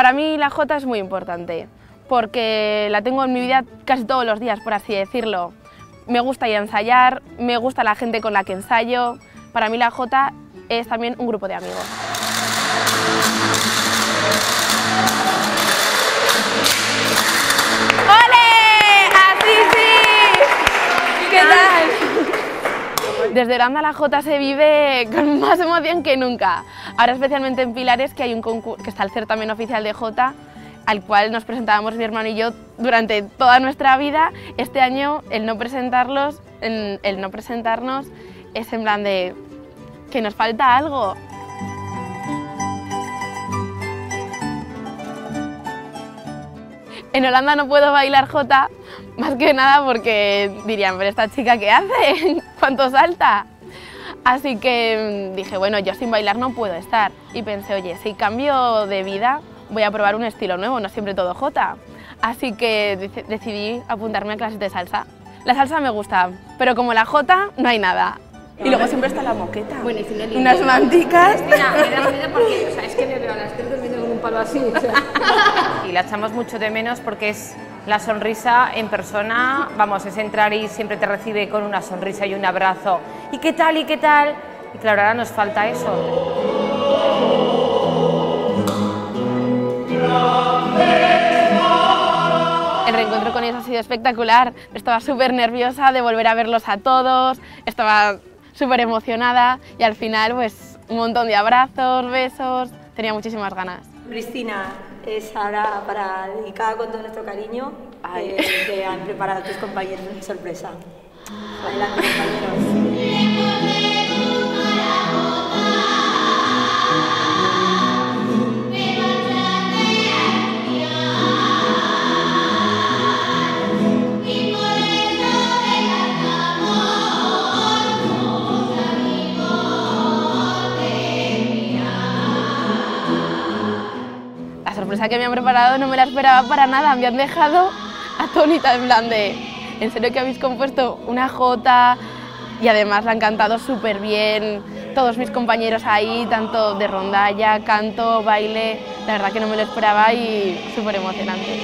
Para mí la jota es muy importante, porque la tengo en mi vida casi todos los días, por así decirlo. Me gusta ir a ensayar, me gusta la gente con la que ensayo. Para mí la jota es también un grupo de amigos. ¡Ole! ¡Así sí! ¿Qué tal? Desde Holanda la jota se vive con más emoción que nunca. Ahora especialmente en Pilares, que hay un concurso, que está el certamen oficial de jota, al cual nos presentábamos mi hermano y yo durante toda nuestra vida. Este año el no presentarnos es en plan de que nos falta algo. En Holanda no puedo bailar jota, más que nada porque dirían, pero esta chica ¿qué hace? ¿Cuánto salta? Así que dije, bueno, yo sin bailar no puedo estar. Y pensé, oye, si cambio de vida, voy a probar un estilo nuevo, no siempre todo jota. Así que decidí apuntarme a clases de salsa. La salsa me gusta, pero como la jota, no hay nada. Y luego siempre está la moqueta. Bueno, y unas manticas. Cristina, me da miedo porque, o sea, es que me veo a las 3 durmiendo con un palo así. O sea. Y la echamos mucho de menos porque es la sonrisa en persona, vamos, es entrar y siempre te recibe con una sonrisa y un abrazo. ¿Y qué tal? ¿Y qué tal? Y claro, ahora nos falta eso. El reencuentro con ellos ha sido espectacular. Estaba súper nerviosa de volver a verlos a todos, estaba súper emocionada y al final pues un montón de abrazos, besos, tenía muchísimas ganas. Cristina, es ahora para dedicada con todo nuestro cariño que han preparado tus compañeros una sorpresa. Adelante, compañeros. La sorpresa que me han preparado no me la esperaba para nada, me han dejado atónita en plan de ¿en serio que habéis compuesto una jota? Y además la han cantado súper bien, todos mis compañeros ahí, tanto de rondalla, canto, baile, la verdad que no me lo esperaba y súper emocionante.